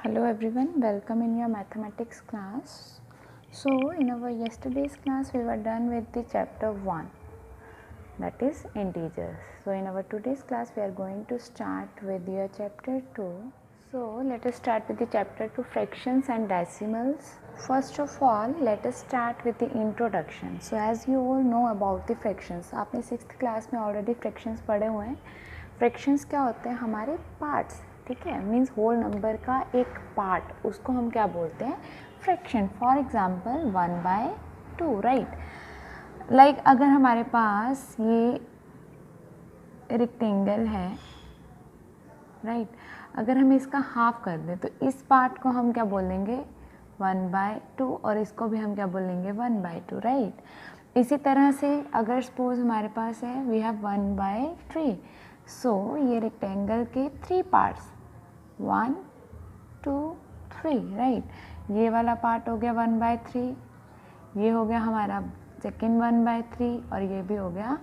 Hello everyone, welcome in your mathematics class. So in our yesterday's class we were done with the chapter 1, that is integers. So in our today's class we are going to start with your chapter 2. So let us start with the chapter 2, fractions and decimals. First of all let us start with the introduction. So as you all know about the fractions, आपने 6th class में already fractions पढ़े हुए हैं. Fractions क्या होते हैं? हमारे parts, ठीक है, मीन्स होल नंबर का एक पार्ट, उसको हम क्या बोलते हैं? Fraction. For example 1/2, right. Like अगर हमारे पास ये रेक्टेंगल है, राइट, अगर हम इसका हाफ कर दें तो इस पार्ट को हम क्या बोलेंगे? 1/2, और इसको भी हम क्या बोलेंगे? 1/2, राइट. इसी तरह से अगर सपोज हमारे पास है वी हैव 1/3, सो ये रेक्टेंगल के 3 पार्ट्स 1 2 3, राइट. ये वाला पार्ट हो गया 1/3, ये हो गया हमारा सेकेंड 1/3, और ये भी हो गया.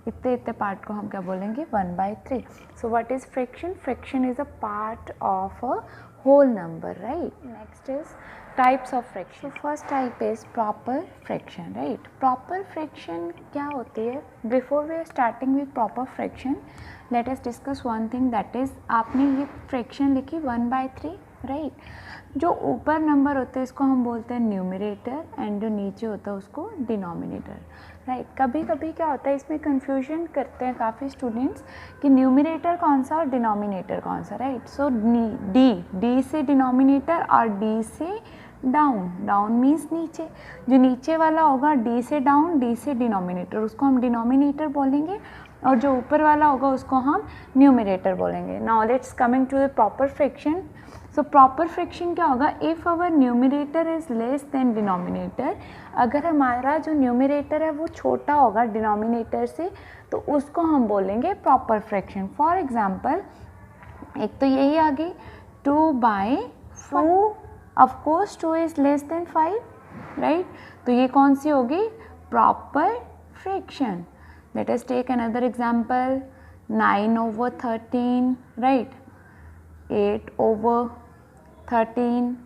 इतने इतने पार्ट को हम क्या बोलेंगे? 1/3. So what is fraction? Fraction is a part of a whole number, right. Next is types of fraction. So first type is proper fraction, right. Proper fraction क्या होती है? Before we are starting with proper fraction, let us discuss one thing, that is आपने ये fraction लिखी 1/3, right. जो ऊपर number होते हैं इसको हम बोलते हैं न्यूमरेटर, एंड जो नीचे होता है उसको डिनोमिनेटर, राइट. कभी कभी क्या होता है, इसमें कंफ्यूजन करते हैं काफ़ी स्टूडेंट्स कि न्यूमरेटर कौन सा और डिनोमिनेटर कौन सा, राइट. सो डी से डिनोमिनेटर और डी से डाउन. डाउन मीन्स नीचे. जो नीचे वाला होगा डी से डाउन, डी से डिनोमिनेटर, उसको हम डिनोमिनेटर बोलेंगे, और जो ऊपर वाला होगा उसको हम न्यूमरेटर बोलेंगे. Now let's coming to the proper fraction. So proper fraction क्या होगा? If our numerator is less than denominator, अगर हमारा जो न्यूमरेटर है वो छोटा होगा डिनोमिनेटर से, तो उसको हम बोलेंगे प्रॉपर फ्रैक्शन. फॉर एग्जांपल एक तो यही आ गई 2/4, of course 2 is less than 5, right. तो ये कौन सी होगी? Proper fraction. Let us take another example 9/13, right. 8/13,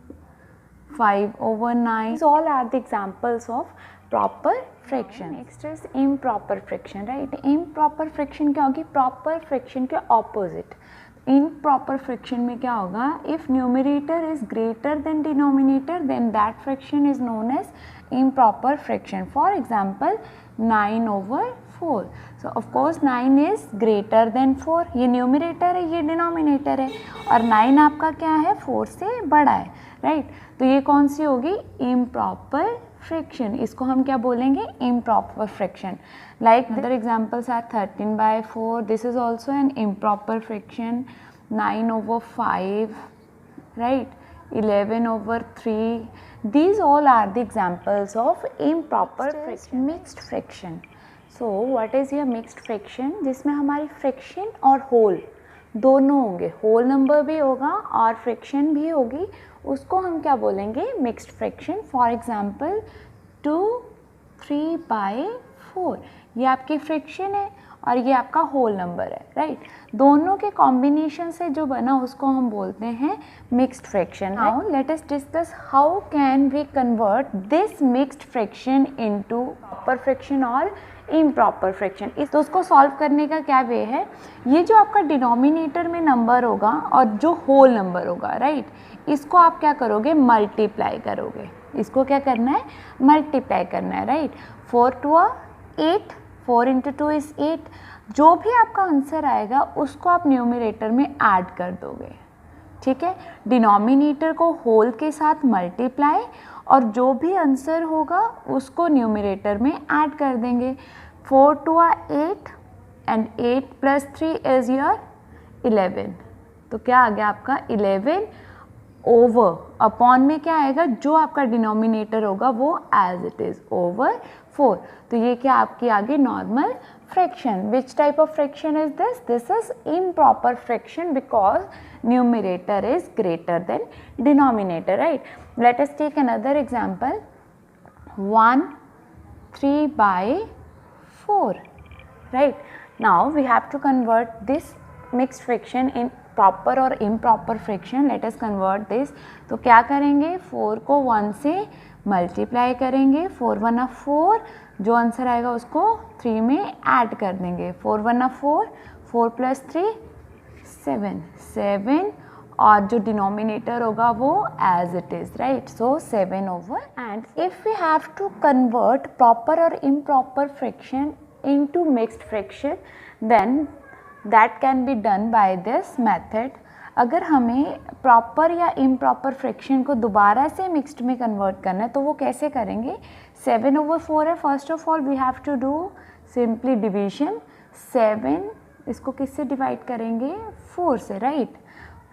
5/9. These all are the examples of proper fraction. Next is improper fraction, right. Improper fraction क्या होगी? Proper fraction के opposite. Improper fraction में क्या होगा? If numerator is greater than denominator, then that fraction is known as improper fraction. For example 9/4. So of course 9 is greater than 4. ये numerator है, ये denominator है, और 9 आपका क्या है? 4 से बड़ा है, राइट. तो ये कौन सी होगी? Improper fraction. इसको हम क्या बोलेंगे? Improper fraction. Like other examples are 13/4, this is also an improper fraction. 9/5, right. 11/3. These all are the examples of improper fraction. Mixed fraction. So what is your mixed fraction? जिसमें हमारी fraction और whole दोनों होंगे, whole number भी होगा और fraction भी होगी, उसको हम क्या बोलेंगे? Mixed fraction. फॉर एग्जांपल 2/3/4, ये आपकी फ्रैक्शन है और ये आपका होल नंबर है, राइट. दोनों के कॉम्बिनेशन से जो बना उसको हम बोलते हैं mixed fraction. Now let us discuss how can we convert this mixed fraction into proper fraction और इम्प्रॉपर फ्रैक्शन. तो उसको सॉल्व करने का क्या वे है? ये जो आपका डिनोमिनेटर में नंबर होगा और जो होल नंबर होगा, राइट, इसको आप क्या करोगे? मल्टीप्लाई करोगे. इसको क्या करना है? मल्टीप्लाई करना है, राइट. 4 2 8, 4 × 2 is 8. जो भी आपका आंसर आएगा उसको आप न्यूमरेटर में ऐड कर दोगे, ठीक है. डिनोमिनेटर को होल के साथ मल्टीप्लाई, और जो भी आंसर होगा उसको न्यूमरेटर में ऐड कर देंगे. 4 2 8, एंड 8 + 3 इज योर 11. तो क्या आ गया आपका? 11 ओवर अपॉन में क्या आएगा? जो आपका डिनोमिनेटर होगा वो एज इट इज ओवर 4. तो ये क्या आपकी आगे normal fraction. Which type of fraction is this? This is improper fraction because numerator is greater than denominator, right. Let us take another example 1/3/4, right. Now we have to convert this mixed fraction in proper और improper fraction, let us convert this. तो क्या करेंगे, 4 को 1 से multiply करेंगे, 4 1 4, जो answer आएगा उसको 3 में ऐड कर देंगे, 4 1 4, 4 + 3 7, 7, और जो डिनोमिनेटर होगा वो as it is, right, so 7 over. And if we have to convert proper और improper fraction into mixed fraction, then that can be done by this method. अगर हमें प्रॉपर या इम्प्रॉपर फ्रैक्शन को दोबारा से मिक्स्ड में कन्वर्ट करना है तो वो कैसे करेंगे, 7 ओवर 4 है, first of all we have to do simply division. 7 इसको किससे डिवाइड करेंगे, 4 से, राइट,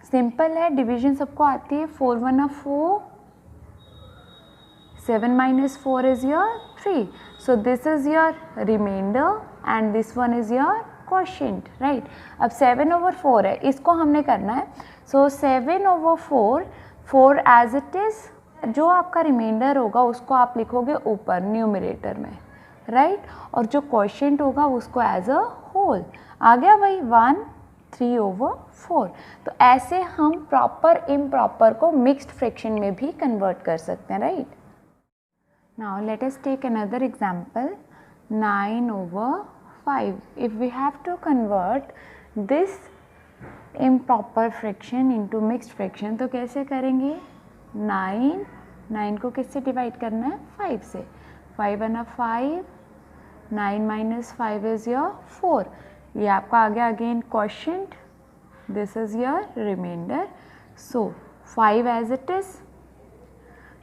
सिंपल है, डिवीजन सबको आती है। 4 1 4, 7 - 4 is your 3, so this is your remainder and this one is your quotient, right। अब 7 ओवर 4 है, इसको हमने करना है, so 7 over 4, 4 as it is, जो आपका रिमाइंडर होगा उसको आप लिखोगे ऊपर न्यूमरेटर में, राइट, और जो क्वोशिएंट होगा उसको एज अ होल। आ गया भाई 1 3 ओवर 4। तो ऐसे हम प्रॉपर इम्प्रॉपर को मिक्स्ड फ्रैक्शन में भी कन्वर्ट कर सकते हैं, right. Now let us take another example, 9 over 5। If we have to convert this improper fraction into mixed fraction तो कैसे करेंगे, 9 को किससे डिवाइड करना है, 5 से, 5 1 5, 9 - 5 is your 4, ये आपका आ गया again quotient, this is your reminder, so 5 as it is,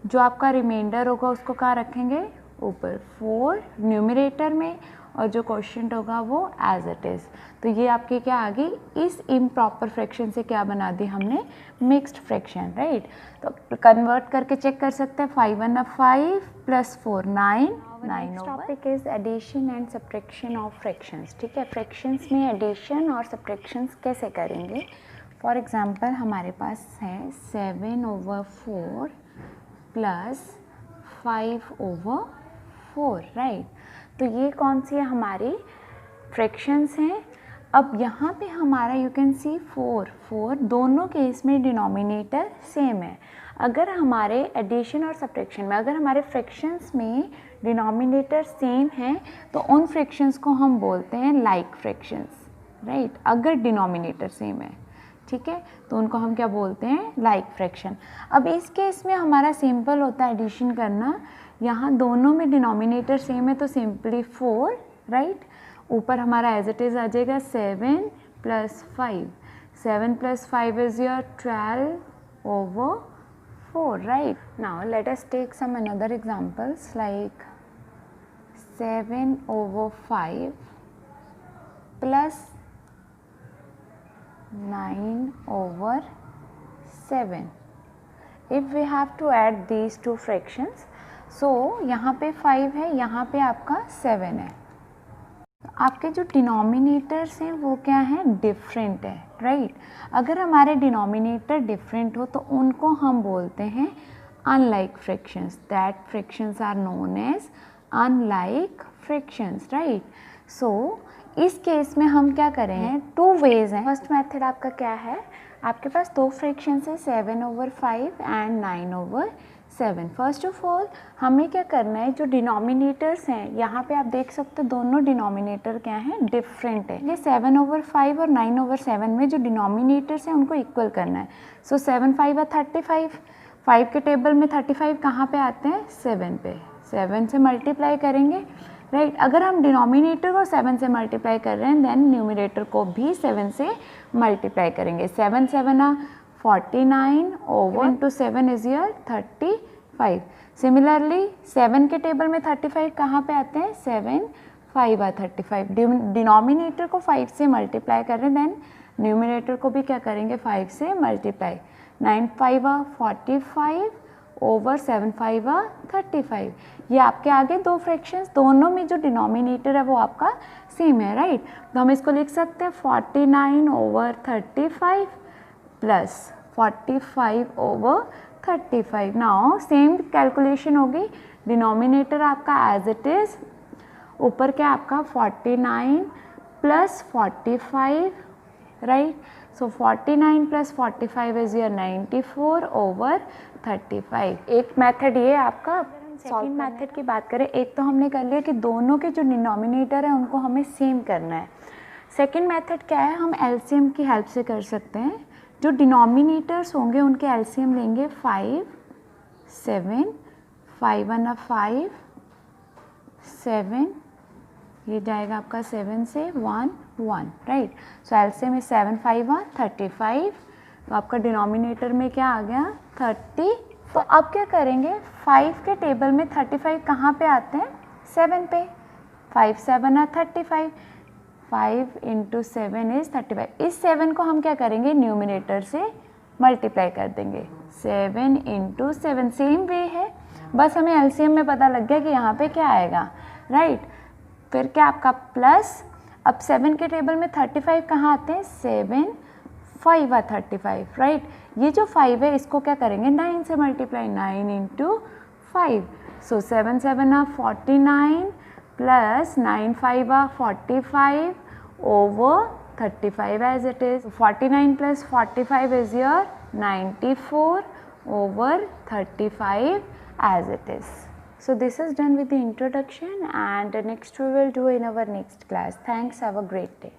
जो आपका रिमाइंडर होगा उसको कहाँ रखेंगे, ऊपर 4 न्यूमरेटर में, और जो क्वोशिएंट होगा वो एज इट इज़। तो ये आपकी क्या आ गई, इस इम्प्रॉपर फ्रैक्शन से क्या बना दी हमने, मिक्स्ड फ्रैक्शन, राइट। तो कन्वर्ट करके चेक कर सकते हैं, 5 1 5 + 4 9 9। Topic is addition and subtraction of fractions, ठीक है। फ्रैक्शंस में एडिशन और सब्ट्रैक्शंस कैसे करेंगे, फॉर एग्जांपल हमारे पास है 7 ओवर 4 + 5 ओवर 4, राइट। तो ये कौन सी है, हमारी फ्रैक्शंस हैं। अब यहाँ पे हमारा यू कैन सी 4 दोनों केस में डिनोमिनेटर सेम है। अगर हमारे एडिशन और सब्ट्रैक्शन में, अगर हमारे फ्रैक्शंस में डिनोमिनेटर सेम है तो उन फ्रैक्शंस को हम बोलते हैं लाइक फ्रैक्शंस, राइट। अगर डिनोमिनेटर सेम है, ठीक है, तो उनको हम क्या बोलते हैं, लाइक फ्रैक्शन। अब इस केस में हमारा सिंपल होता है एडिशन करना, यहाँ दोनों में डिनोमिनेटर सेम है तो सिंपली 4, राइट, ऊपर हमारा एज इट इज़ आ जाएगा 7 + 5, 7 + 5 is your 12 over 4, right। Now let us take some another examples like 7 over 5 + 9 over 7। If we have to add these two fractions, so यहाँ पे 5 है, यहाँ पे आपका 7 है, आपके जो डिनोमिनेटर्स हैं वो क्या है, डिफरेंट है, राइट। अगर हमारे डिनोमिनेटर डिफरेंट हो तो उनको हम बोलते हैं unlike fractions, that fractions are known as unlike fractions, right. So इस केस में हम क्या करें हैं, 2 वेज हैं। फर्स्ट मेथड आपका क्या है, आपके पास 2 फ्रैक्शंस है, 7 over 5 and 9 over 7। First of all हमें क्या करना है, जो डिनोमिनेटर्स हैं यहाँ पे आप देख सकते हो दोनों डिनोमिनेटर क्या हैं, डिफरेंट है। ये 7 over 5 और 9 over 7 में जो डिनोमिनेटर्स हैं उनको इक्वल करना है। सो 7 5 are 35, 5 के टेबल में 35 कहाँ पे आते हैं, 7 पे, 7 से मल्टीप्लाई करेंगे, राइट। अगर हम डिनोमिनेटर को 7 से मल्टीप्लाई कर रहे हैं देन न्यूमरेटर को भी 7 से मल्टीप्लाई करेंगे। 7 7 49 over 7 is your 35। सिमिलरली 7 के टेबल में 35 कहाँ पे आते हैं, 7 5 are 35। डिनोमिनेटर को 5 से मल्टीप्लाई कर रहे हैं देन न्यूमरेटर को भी क्या करेंगे, 5 से मल्टीप्लाई। 9 5 are 45 over 7 5 are 35। ये आपके आगे 2 फ्रैक्शंस, दोनों में जो डिनोमिनेटर है वो आपका सेम है, राइट। तो हम इसको लिख सकते हैं 49 over 35 + 45 over 35। Now same calculation होगी, डिनोमिनेटर आपका एज इट इज़, ऊपर क्या आपका 49 + 45, right. So 49 plus 45 is your 94 over 35. एक मेथड ये आपका। सेकंड मेथड की बात करें, एक तो हमने कर लिया कि दोनों के जो डिनोमिनेटर है उनको हमें सेम करना है। सेकंड मेथड क्या है, हम एलसीएम की हेल्प से कर सकते हैं। जो डिनोमिनेटर्स होंगे उनके एलसीएम लेंगे 5, 7, 5 1 5, 7, ये जाएगा आपका 7 से 1 1, राइट। So LCM is 7 5 35। तो आपका डिनोमिनेटर में क्या आ गया 30। तो अब क्या करेंगे, 5 के टेबल में 35 कहाँ पे आते हैं, 7 पे। 5 7 35, 5 इंटू 7 इज 35। इस 7 को हम क्या करेंगे, न्यूमिनेटर से मल्टीप्लाई कर देंगे। 7 इंटू 7 सेम वे है, बस हमें एलसीएम में पता लग गया कि यहाँ पे क्या आएगा, राइट। फिर क्या आपका प्लस, अब 7 के टेबल में 35 कहाँ आते हैं, 7 5 35, राइट। ये जो 5 है इसको क्या करेंगे 9 से multiply, 9 into 5। So 7 7 49 plus 9 5 45 over 35 as it is. 49 plus 45 is your 94 over 35 as it is. So this is done with the introduction, and next we will do in our next class. Thanks, have a great day.